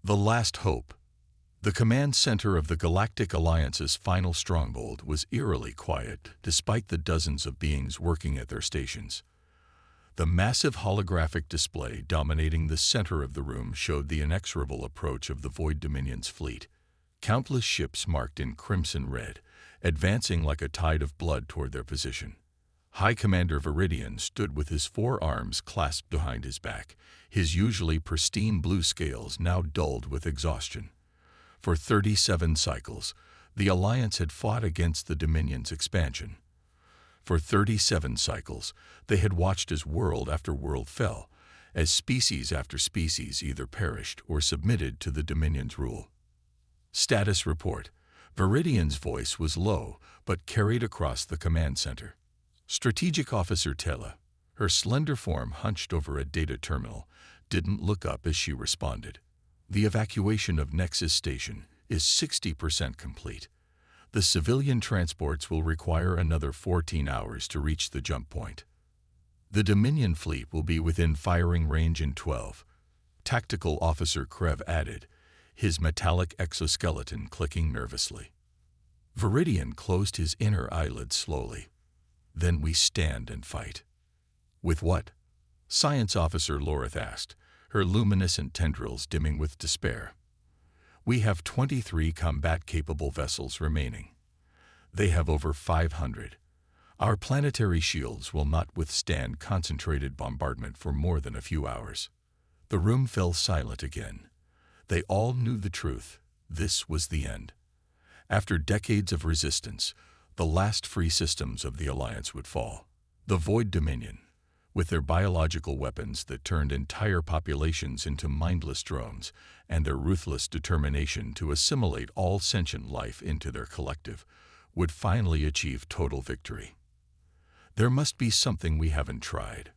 The last hope. The command center of the Galactic Alliance's final stronghold was eerily quiet, despite the dozens of beings working at their stations. The massive holographic display dominating the center of the room showed the inexorable approach of the Void Dominion's fleet. Countless ships marked in crimson red, advancing like a tide of blood toward their position. High Commander Viridian stood with his forearms clasped behind his back, his usually pristine blue scales now dulled with exhaustion. For 37 cycles, the Alliance had fought against the Dominion's expansion. For 37 cycles, they had watched as world after world fell, as species after species either perished or submitted to the Dominion's rule. Status report. Viridian's voice was low, but carried across the command center. Strategic Officer Tela, her slender form hunched over a data terminal, didn't look up as she responded. The evacuation of Nexus Station is 60% complete. The civilian transports will require another 14 hours to reach the jump point. The Dominion fleet will be within firing range in 12. Tactical Officer Krev added, his metallic exoskeleton clicking nervously. Viridian closed his inner eyelids slowly. Then we stand and fight. With what? Science Officer Lorith asked, her luminescent tendrils dimming with despair. We have 23 combat-capable vessels remaining. They have over 500. Our planetary shields will not withstand concentrated bombardment for more than a few hours. The room fell silent again. They all knew the truth. This was the end. After decades of resistance, the last free systems of the Alliance would fall. The Void Dominion, with their biological weapons that turned entire populations into mindless drones, and their ruthless determination to assimilate all sentient life into their collective, would finally achieve total victory. There must be something we haven't tried,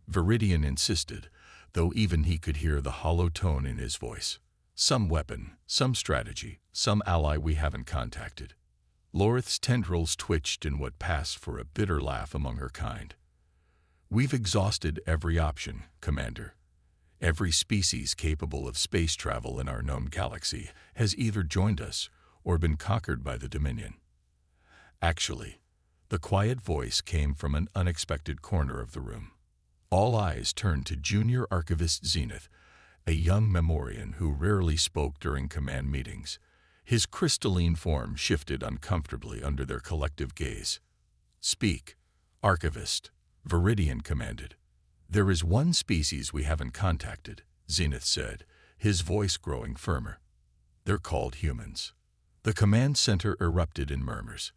Viridian insisted, though even he could hear the hollow tone in his voice. Some weapon, some strategy, some ally we haven't contacted. Lorith's tendrils twitched in what passed for a bitter laugh among her kind. We've exhausted every option, Commander. Every species capable of space travel in our known galaxy has either joined us or been conquered by the Dominion. Actually, the quiet voice came from an unexpected corner of the room. All eyes turned to Junior Archivist Zenith, a young Memorian who rarely spoke during command meetings. His crystalline form shifted uncomfortably under their collective gaze. Speak, Archivist, Viridian commanded. There is one species we haven't contacted, Zenith said, his voice growing firmer. They're called humans. The command center erupted in murmurs.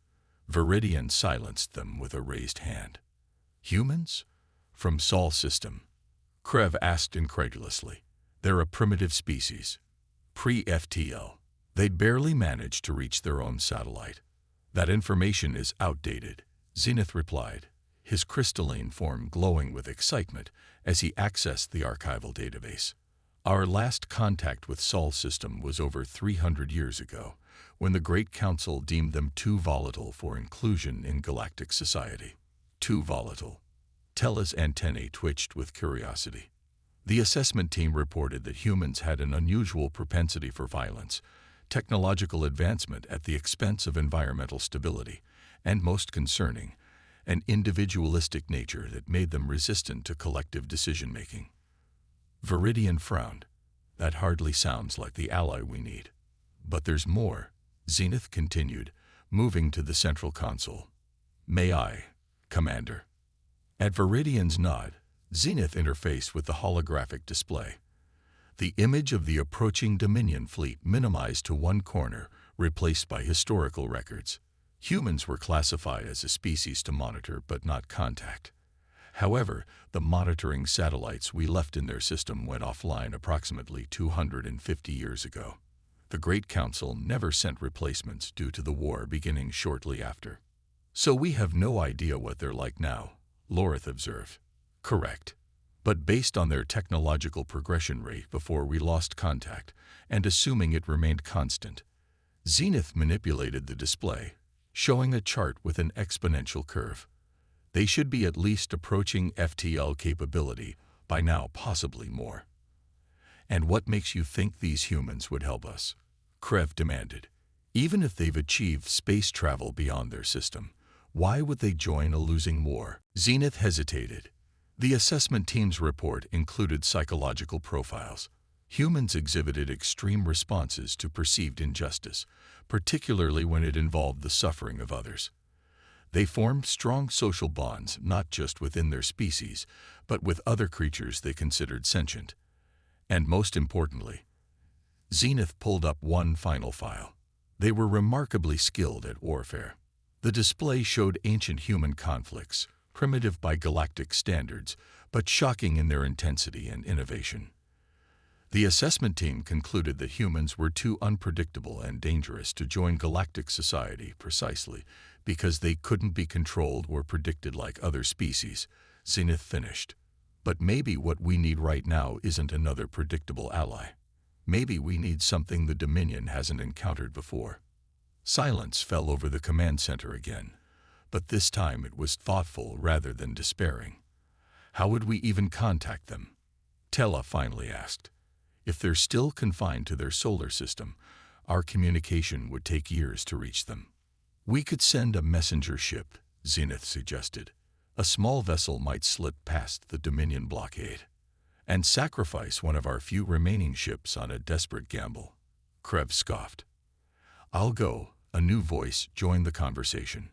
Viridian silenced them with a raised hand. Humans? From Sol system? Krev asked incredulously. They're a primitive species. Pre-FTL. They'd barely managed to reach their own satellite. That information is outdated, Zenith replied, his crystalline form glowing with excitement as he accessed the archival database. Our last contact with Sol system was over 300 years ago, when the Great Council deemed them too volatile for inclusion in galactic society. Too volatile. Tela's antennae twitched with curiosity. The assessment team reported that humans had an unusual propensity for violence, technological advancement at the expense of environmental stability, and most concerning, an individualistic nature that made them resistant to collective decision-making. Viridian frowned. That hardly sounds like the ally we need. But there's more, Zenith continued, moving to the central console. May I, Commander? At Viridian's nod, Zenith interfaced with the holographic display. The image of the approaching Dominion fleet minimized to one corner, replaced by historical records. Humans were classified as a species to monitor but not contact. However, the monitoring satellites we left in their system went offline approximately 250 years ago. The Great Council never sent replacements due to the war beginning shortly after. So we have no idea what they're like now, Lorith observed. Correct. But based on their technological progression rate before we lost contact, and assuming it remained constant, Zenith manipulated the display, showing a chart with an exponential curve. They should be at least approaching FTL capability by now, possibly more. And what makes you think these humans would help us? Krev demanded. Even if they've achieved space travel beyond their system, why would they join a losing war? Zenith hesitated. The assessment team's report included psychological profiles. Humans exhibited extreme responses to perceived injustice, particularly when it involved the suffering of others. They formed strong social bonds not just within their species, but with other creatures they considered sentient. And most importantly, Zenith pulled up one final file. They were remarkably skilled at warfare. The display showed ancient human conflicts, primitive by galactic standards, but shocking in their intensity and innovation. The assessment team concluded that humans were too unpredictable and dangerous to join galactic society precisely because they couldn't be controlled or predicted like other species, Zenith finished. But maybe what we need right now isn't another predictable ally. Maybe we need something the Dominion hasn't encountered before. Silence fell over the command center again, but this time it was thoughtful rather than despairing. How would we even contact them? Tella finally asked. If they're still confined to their solar system, our communication would take years to reach them. We could send a messenger ship, Zenith suggested. A small vessel might slip past the Dominion blockade and sacrifice one of our few remaining ships on a desperate gamble. Krev scoffed. I'll go. A new voice joined the conversation.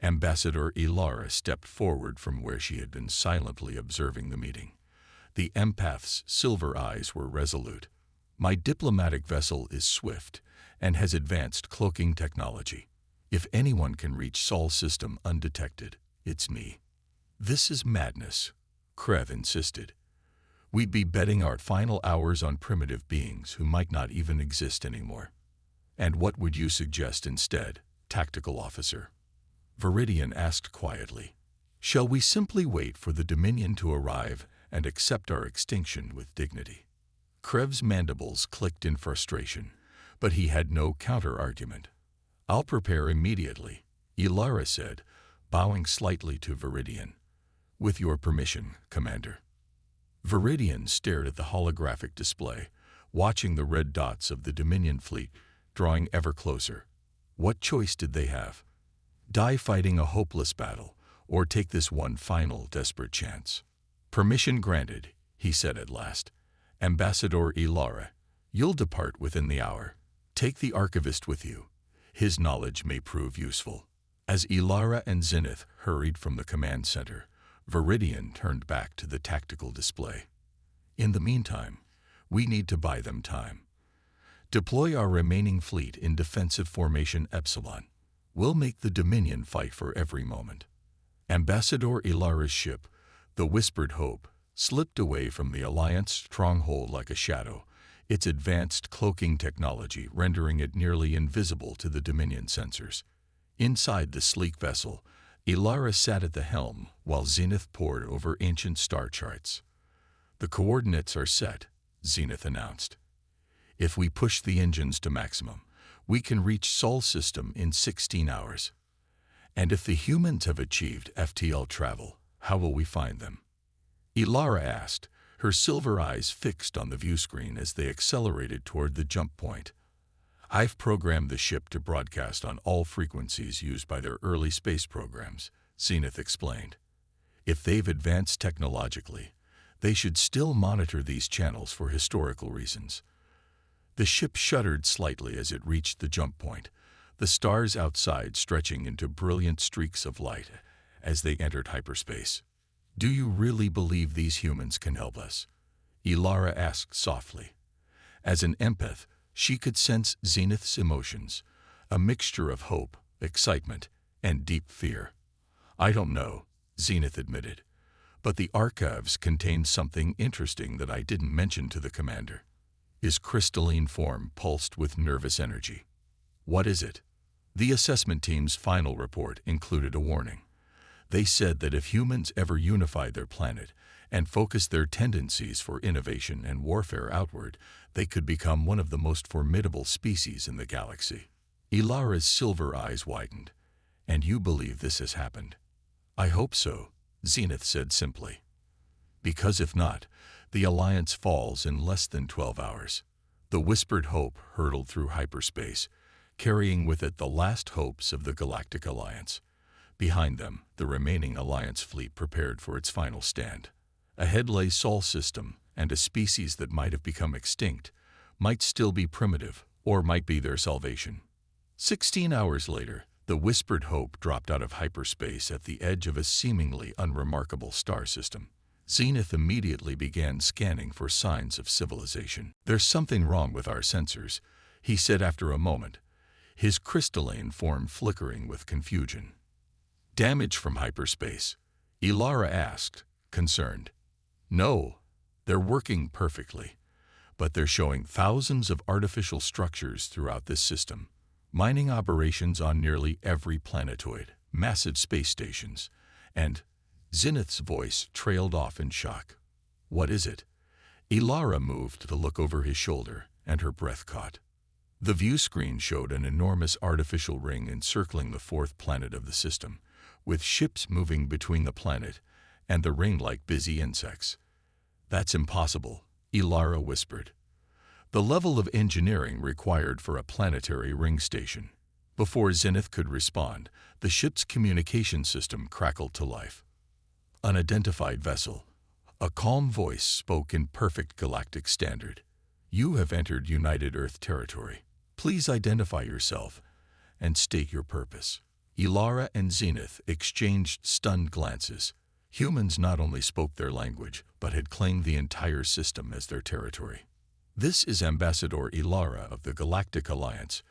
Ambassador Ilara stepped forward from where she had been silently observing the meeting. The empath's silver eyes were resolute. My diplomatic vessel is swift and has advanced cloaking technology. If anyone can reach Sol's system undetected, it's me. This is madness, Krev insisted. We'd be betting our final hours on primitive beings who might not even exist anymore. And what would you suggest instead, tactical officer? Viridian asked quietly. Shall we simply wait for the Dominion to arrive and accept our extinction with dignity? Krev's mandibles clicked in frustration, but he had no counter-argument. I'll prepare immediately, Ilara said, bowing slightly to Viridian. With your permission, Commander. Viridian stared at the holographic display, watching the red dots of the Dominion fleet drawing ever closer. What choice did they have? Die fighting a hopeless battle, or take this one final desperate chance? Permission granted, he said at last. Ambassador Ilara, you'll depart within the hour. Take the archivist with you. His knowledge may prove useful. As Ilara and Zenith hurried from the command center, Viridian turned back to the tactical display. In the meantime, we need to buy them time. Deploy our remaining fleet in defensive formation Epsilon. We'll make the Dominion fight for every moment. Ambassador Ilara's ship, the Whispered Hope, slipped away from the Alliance stronghold like a shadow, its advanced cloaking technology rendering it nearly invisible to the Dominion sensors. Inside the sleek vessel, Ilara sat at the helm while Zenith pored over ancient star charts. The coordinates are set, Zenith announced. If we push the engines to maximum, we can reach Sol's system in 16 hours. And if the humans have achieved FTL travel, how will we find them? Ilara asked, her silver eyes fixed on the view screen as they accelerated toward the jump point. I've programmed the ship to broadcast on all frequencies used by their early space programs, Zenith explained. If they've advanced technologically, they should still monitor these channels for historical reasons. The ship shuddered slightly as it reached the jump point, the stars outside stretching into brilliant streaks of light as they entered hyperspace. Do you really believe these humans can help us? Ilara asked softly. As an empath, she could sense Zenith's emotions, a mixture of hope, excitement, and deep fear. I don't know, Zenith admitted, but the archives contain something interesting that I didn't mention to the commander. His crystalline form pulsed with nervous energy. What is it? The assessment team's final report included a warning. They said that if humans ever unified their planet and focused their tendencies for innovation and warfare outward, they could become one of the most formidable species in the galaxy. Ilara's silver eyes widened. And you believe this has happened? I hope so, Zenith said simply. Because if not, The Alliance falls in less than 12 hours. The whispered hope hurtled through hyperspace, carrying with it the last hopes of the Galactic Alliance. Behind them, the remaining Alliance fleet prepared for its final stand. Ahead lay Sol system, and a species that might have become extinct, might still be primitive, or might be their salvation. 16 hours later, the whispered hope dropped out of hyperspace at the edge of a seemingly unremarkable star system. Zenith immediately began scanning for signs of civilization. "There's something wrong with our sensors," he said after a moment, his crystalline form flickering with confusion. "Damage from hyperspace?" Ilara asked, concerned. "No, they're working perfectly, but they're showing thousands of artificial structures throughout this system. Mining operations on nearly every planetoid, massive space stations, and..." Zenith's voice trailed off in shock. "What is it?" Ilara moved to look over his shoulder, and her breath caught. The view screen showed an enormous artificial ring encircling the fourth planet of the system, with ships moving between the planet and the ring like busy insects. "That's impossible," Ilara whispered. "The level of engineering required for a planetary ring station." Before Zenith could respond, the ship's communication system crackled to life. "Unidentified vessel." A calm voice spoke in perfect galactic standard. "You have entered United Earth territory. Please identify yourself and state your purpose." Ilara and Zenith exchanged stunned glances. Humans not only spoke their language, but had claimed the entire system as their territory. "This is Ambassador Ilara of the Galactic Alliance,"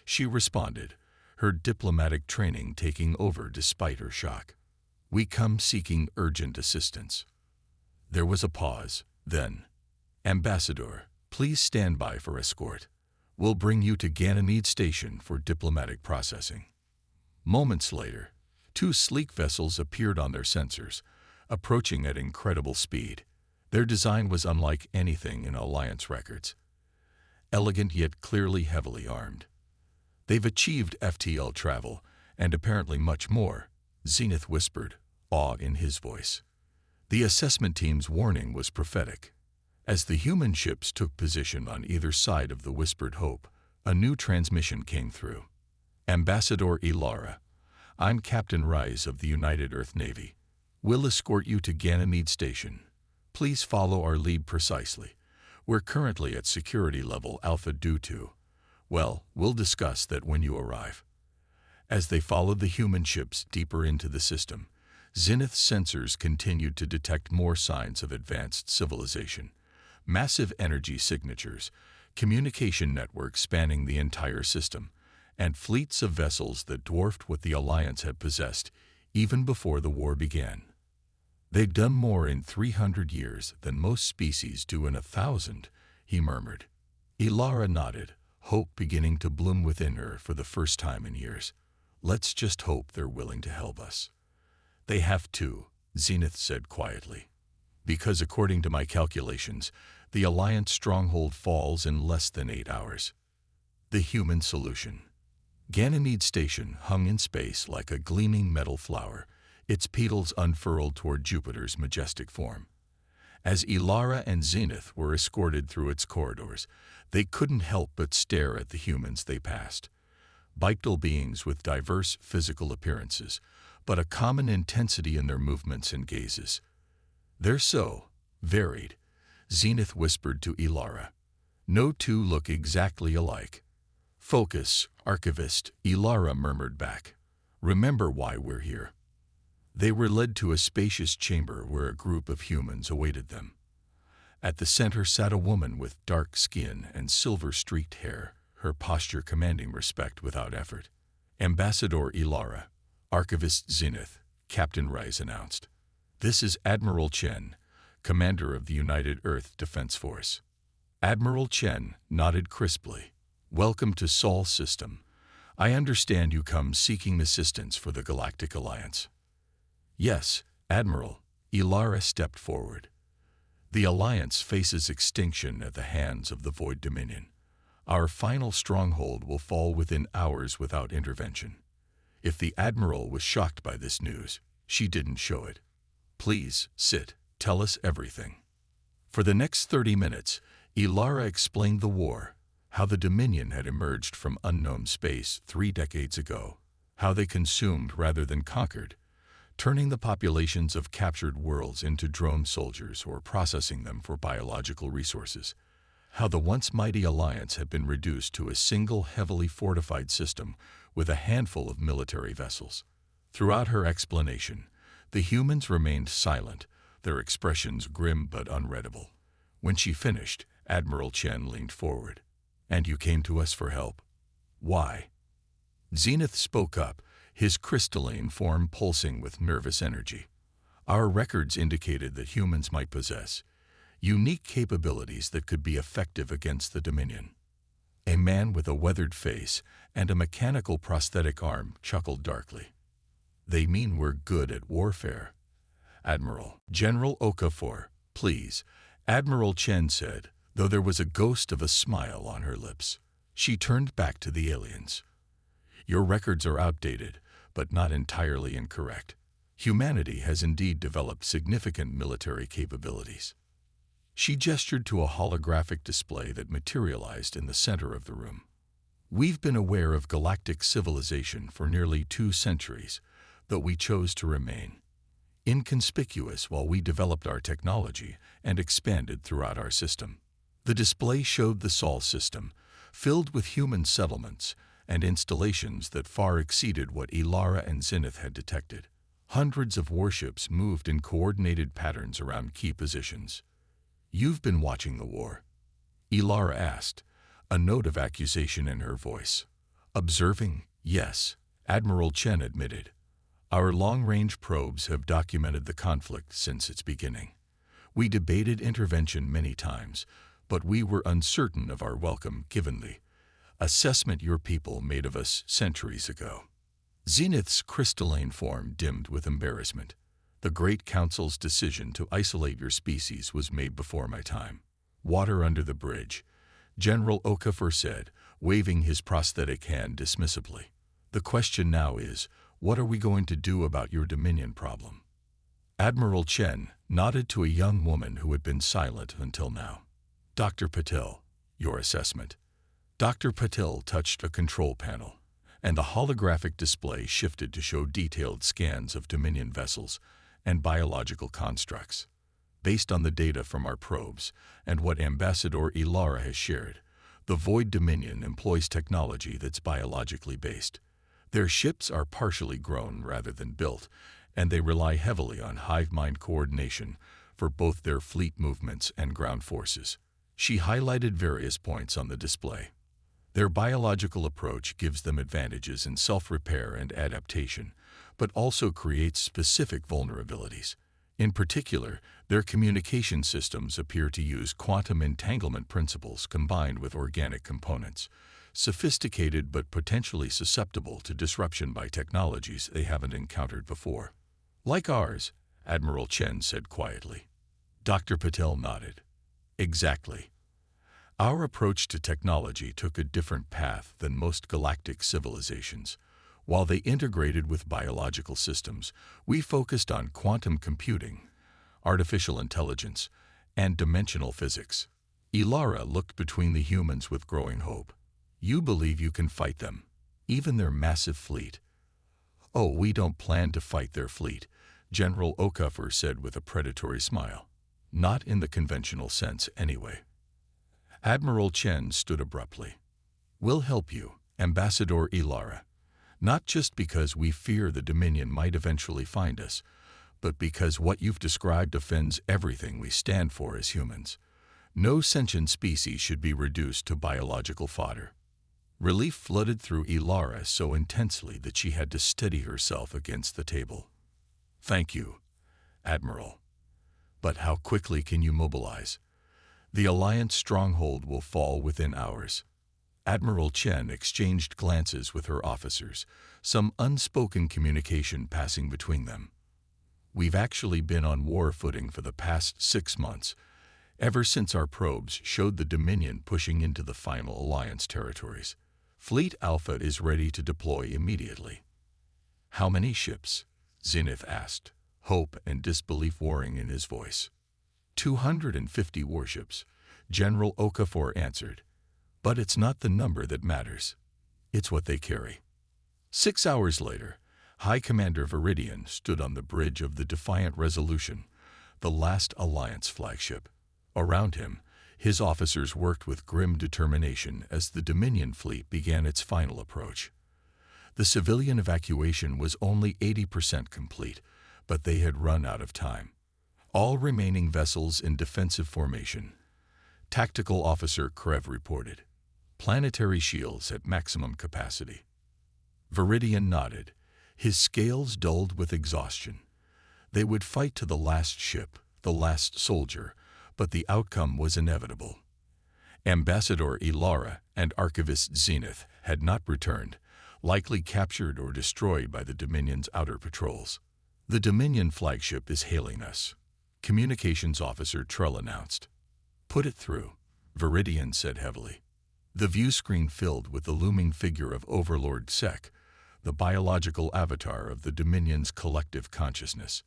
she responded, her diplomatic training taking over despite her shock. "We come seeking urgent assistance." There was a pause, then, "Ambassador, please stand by for escort. We'll bring you to Ganymede Station for diplomatic processing." Moments later, two sleek vessels appeared on their sensors, approaching at incredible speed. Their design was unlike anything in Alliance records. Elegant yet clearly heavily armed. "They've achieved FTL travel, and apparently much more," Zenith whispered, awe in his voice. The assessment team's warning was prophetic. As the human ships took position on either side of the whispered hope, a new transmission came through. "Ambassador Ilara, I'm Captain Rise of the United Earth Navy. We'll escort you to Ganymede Station. Please follow our lead precisely. We're currently at security level Alpha due to... Well, we'll discuss that when you arrive." As they followed the human ships deeper into the system, Zenith's sensors continued to detect more signs of advanced civilization. Massive energy signatures, communication networks spanning the entire system, and fleets of vessels that dwarfed what the Alliance had possessed even before the war began. "They've done more in 300 years than most species do in 1,000, he murmured. Ilara nodded, hope beginning to bloom within her for the first time in years. "Let's just hope they're willing to help us." "They have to," Zenith said quietly. "Because according to my calculations, the Alliance stronghold falls in less than 8 hours." The human solution. Ganymede Station hung in space like a gleaming metal flower, its petals unfurled toward Jupiter's majestic form. As Ilara and Zenith were escorted through its corridors, they couldn't help but stare at the humans they passed. Bipedal beings with diverse physical appearances, but a common intensity in their movements and gazes. "They're so varied," Zenith whispered to Ilara. "No two look exactly alike." "Focus, Archivist," Ilara murmured back. "Remember why we're here." They were led to a spacious chamber where a group of humans awaited them. At the center sat a woman with dark skin and silver-streaked hair, her posture commanding respect without effort. "Ambassador Ilara, Archivist Zenith," Captain Rise announced. "This is Admiral Chen, Commander of the United Earth Defense Force." Admiral Chen nodded crisply. "Welcome to Sol System. I understand you come seeking assistance for the Galactic Alliance." "Yes, Admiral." Ilara stepped forward. "The Alliance faces extinction at the hands of the Void Dominion. Our final stronghold will fall within hours without intervention." If the Admiral was shocked by this news, she didn't show it. "Please, sit. Tell us everything." For the next 30 minutes, Ilara explained the war, how the Dominion had emerged from unknown space 3 decades ago, how they consumed rather than conquered, turning the populations of captured worlds into drone soldiers or processing them for biological resources, how the once mighty alliance had been reduced to a single heavily fortified system with a handful of military vessels. Throughout her explanation, the humans remained silent, their expressions grim but unreadable. When she finished, Admiral Chen leaned forward. "And you came to us for help? Why?" Zenith spoke up, his crystalline form pulsing with nervous energy. "Our records indicated that humans might possess unique capabilities that could be effective against the Dominion." A man with a weathered face and a mechanical prosthetic arm chuckled darkly. "They mean we're good at warfare." "Admiral, General Okafor, please," Admiral Chen said, though there was a ghost of a smile on her lips. She turned back to the aliens. "Your records are outdated, but not entirely incorrect. Humanity has indeed developed significant military capabilities." She gestured to a holographic display that materialized in the center of the room. "We've been aware of galactic civilization for nearly 2 centuries, but we chose to remain inconspicuous while we developed our technology and expanded throughout our system." The display showed the Sol system, filled with human settlements and installations that far exceeded what Ilara and Zenith had detected. Hundreds of warships moved in coordinated patterns around key positions. "You've been watching the war?" Ilara asked, a note of accusation in her voice. "Observing? Yes," Admiral Chen admitted. "Our long-range probes have documented the conflict since its beginning. We debated intervention many times, but we were uncertain of our welcome given the assessment your people made of us centuries ago." Zenith's crystalline form dimmed with embarrassment. "The Great Council's decision to isolate your species was made before my time." "Water under the bridge," General Okafor said, waving his prosthetic hand dismissively. "The question now is, what are we going to do about your Dominion problem?" Admiral Chen nodded to a young woman who had been silent until now. "Dr. Patel, your assessment." Dr. Patel touched a control panel, and the holographic display shifted to show detailed scans of Dominion vessels and biological constructs. "Based on the data from our probes and what Ambassador Ilara has shared, the Void Dominion employs technology that's biologically based. Their ships are partially grown rather than built, and they rely heavily on hive mind coordination for both their fleet movements and ground forces." She highlighted various points on the display. "Their biological approach gives them advantages in self-repair and adaptation, but also creates specific vulnerabilities. In particular, their communication systems appear to use quantum entanglement principles combined with organic components, sophisticated but potentially susceptible to disruption by technologies they haven't encountered before." "Like ours," Admiral Chen said quietly. Dr. Patel nodded. "Exactly. Our approach to technology took a different path than most galactic civilizations. While they integrated with biological systems, we focused on quantum computing, artificial intelligence, and dimensional physics." Ilara looked between the humans with growing hope. "You believe you can fight them, even their massive fleet?" "Oh, we don't plan to fight their fleet," General Okafor said with a predatory smile. "Not in the conventional sense, anyway." Admiral Chen stood abruptly. "We'll help you, Ambassador Ilara. Not just because we fear the Dominion might eventually find us, but because what you've described offends everything we stand for as humans. No sentient species should be reduced to biological fodder." Relief flooded through Ilara so intensely that she had to steady herself against the table. "Thank you, Admiral. But how quickly can you mobilize? The Alliance stronghold will fall within hours." Admiral Chen exchanged glances with her officers, some unspoken communication passing between them. "We've actually been on war footing for the past 6 months, ever since our probes showed the Dominion pushing into the final Alliance territories. Fleet Alpha is ready to deploy immediately." "How many ships?" Zenith asked, hope and disbelief warring in his voice. 250 warships, General Okafor answered. But it's not the number that matters. It's what they carry. 6 hours later, High Commander Viridian stood on the bridge of the Defiant Resolution, the last Alliance flagship. Around him, his officers worked with grim determination as the Dominion fleet began its final approach. The civilian evacuation was only 80% complete, but they had run out of time. All remaining vessels in defensive formation. Tactical Officer Krev reported. Planetary shields at maximum capacity. Viridian nodded, his scales dulled with exhaustion. They would fight to the last ship, the last soldier, but the outcome was inevitable. Ambassador Ilara and Archivist Zenith had not returned, likely captured or destroyed by the Dominion's outer patrols. The Dominion flagship is hailing us, Communications Officer Trull announced. Put it through, Viridian said heavily. The view screen filled with the looming figure of Overlord Sec, the biological avatar of the Dominion's collective consciousness.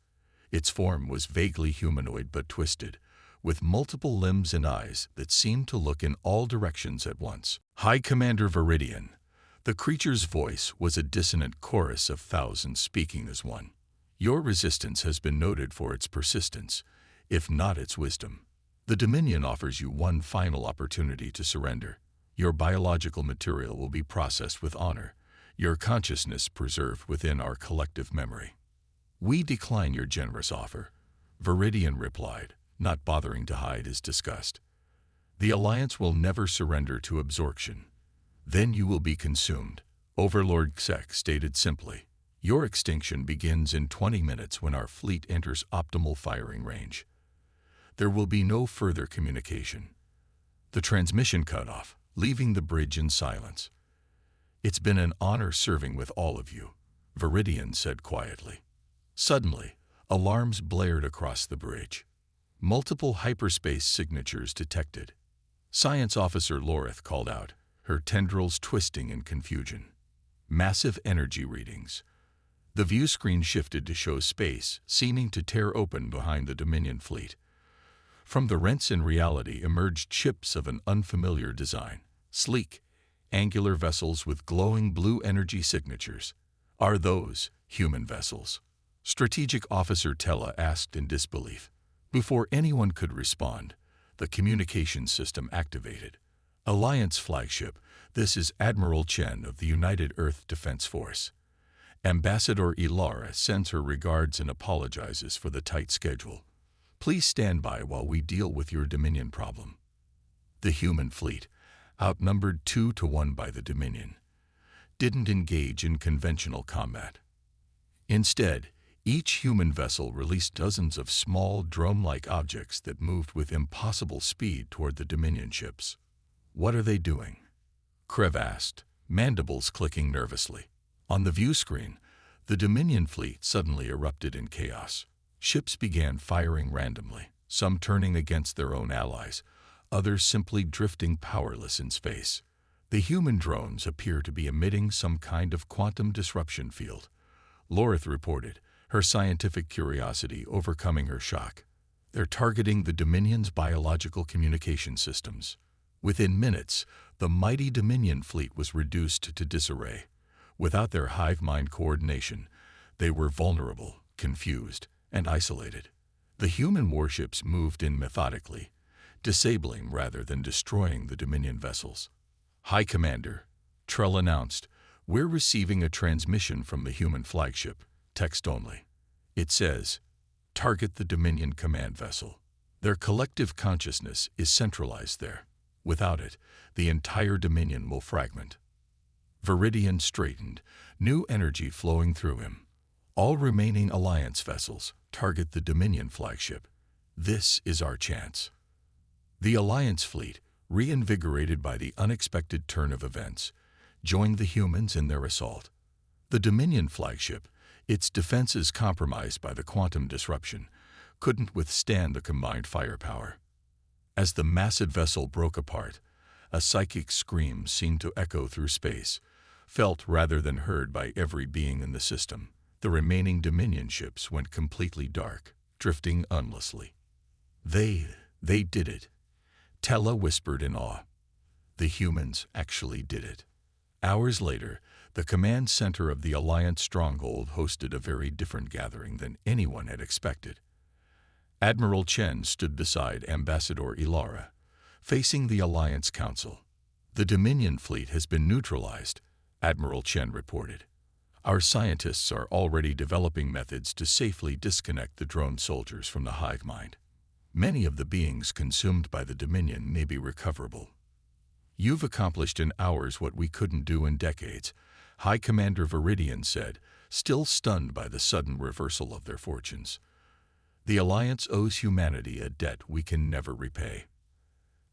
Its form was vaguely humanoid but twisted, with multiple limbs and eyes that seemed to look in all directions at once. High Commander Viridian. The creature's voice was a dissonant chorus of thousands speaking as one. Your resistance has been noted for its persistence, if not its wisdom. The Dominion offers you one final opportunity to surrender. Your biological material will be processed with honor, your consciousness preserved within our collective memory. We decline your generous offer, Viridian replied, not bothering to hide his disgust. The Alliance will never surrender to absorption. Then you will be consumed, Overlord Sec stated simply. Your extinction begins in 20 minutes when our fleet enters optimal firing range. There will be no further communication. The transmission cut off, leaving the bridge in silence. It's been an honor serving with all of you, Viridian said quietly. Suddenly, alarms blared across the bridge. Multiple hyperspace signatures detected. Science Officer Lorith called out, her tendrils twisting in confusion. Massive energy readings. The view screen shifted to show space, seeming to tear open behind the Dominion fleet. From the rents in reality emerged ships of an unfamiliar design, sleek, angular vessels with glowing blue energy signatures. Are those human vessels? Strategic Officer Tella asked in disbelief. Before anyone could respond, the communications system activated. Alliance flagship, this is Admiral Chen of the United Earth Defense Force. Ambassador Ilara sends her regards and apologizes for the tight schedule. Please stand by while we deal with your Dominion problem. The human fleet, outnumbered 2-1 by the Dominion, didn't engage in conventional combat. Instead, each human vessel released dozens of small drone-like objects that moved with impossible speed toward the Dominion ships. What are they doing? Krev asked, mandibles clicking nervously. On the view screen, the Dominion fleet suddenly erupted in chaos. Ships began firing randomly, some turning against their own allies, others simply drifting powerless in space. The human drones appear to be emitting some kind of quantum disruption field, Lorith reported, her scientific curiosity overcoming her shock. They're targeting the Dominion's biological communication systems. Within minutes, the mighty Dominion fleet was reduced to disarray. Without their hive mind coordination, they were vulnerable, confused, and isolated. The human warships moved in methodically, disabling rather than destroying the Dominion vessels. High Commander, Trull announced, we're receiving a transmission from the human flagship, text only. It says, target the Dominion command vessel. Their collective consciousness is centralized there. Without it, the entire Dominion will fragment. Viridian straightened, new energy flowing through him. All remaining Alliance vessels target the Dominion flagship. This is our chance. The Alliance fleet, reinvigorated by the unexpected turn of events, joined the humans in their assault. The Dominion flagship, its defenses compromised by the quantum disruption, couldn't withstand the combined firepower. As the massive vessel broke apart, a psychic scream seemed to echo through space, felt rather than heard by every being in the system. The remaining Dominion ships went completely dark, drifting aimlessly. They did it. Tella whispered in awe. The humans actually did it. Hours later, the command center of the Alliance stronghold hosted a very different gathering than anyone had expected. Admiral Chen stood beside Ambassador Ilara, facing the Alliance Council. The Dominion fleet has been neutralized, Admiral Chen reported. Our scientists are already developing methods to safely disconnect the drone soldiers from the hive mind. Many of the beings consumed by the Dominion may be recoverable. You've accomplished in hours what we couldn't do in decades, High Commander Viridian said, still stunned by the sudden reversal of their fortunes. The Alliance owes humanity a debt we can never repay.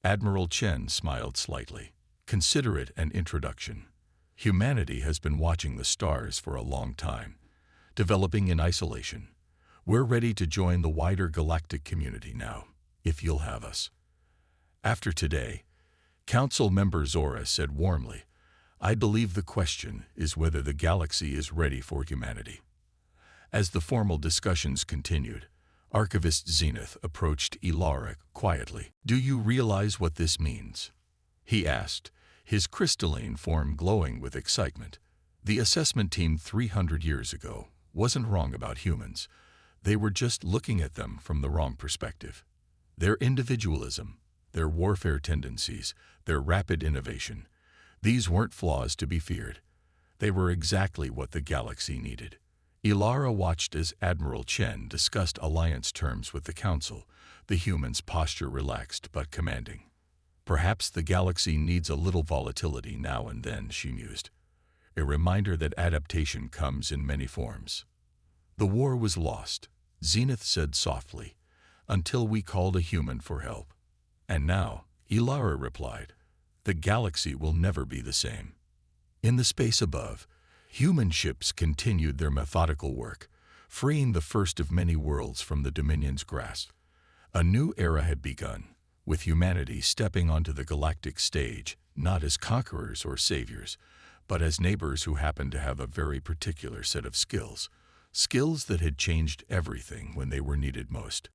Admiral Chen smiled slightly. Consider it an introduction. Humanity has been watching the stars for a long time, developing in isolation. We're ready to join the wider galactic community now, if you'll have us. After today, Council Member Zora said warmly, I believe the question is whether the galaxy is ready for humanity. As the formal discussions continued, Archivist Zenith approached Ilara quietly. Do you realize what this means? He asked, his crystalline form glowing with excitement. The assessment team 300 years ago wasn't wrong about humans. They were just looking at them from the wrong perspective. Their individualism, their warfare tendencies, their rapid innovation, these weren't flaws to be feared. They were exactly what the galaxy needed. Ilara watched as Admiral Chen discussed alliance terms with the Council, the human's posture relaxed but commanding. Perhaps the galaxy needs a little volatility now and then, she mused. A reminder that adaptation comes in many forms. The war was lost, Zenith said softly, until we called a human for help. And now, Ilara replied, the galaxy will never be the same. In the space above, human ships continued their methodical work, freeing the first of many worlds from the Dominion's grasp. A new era had begun, with humanity stepping onto the galactic stage, not as conquerors or saviors, but as neighbors who happened to have a very particular set of skills that had changed everything when they were needed most.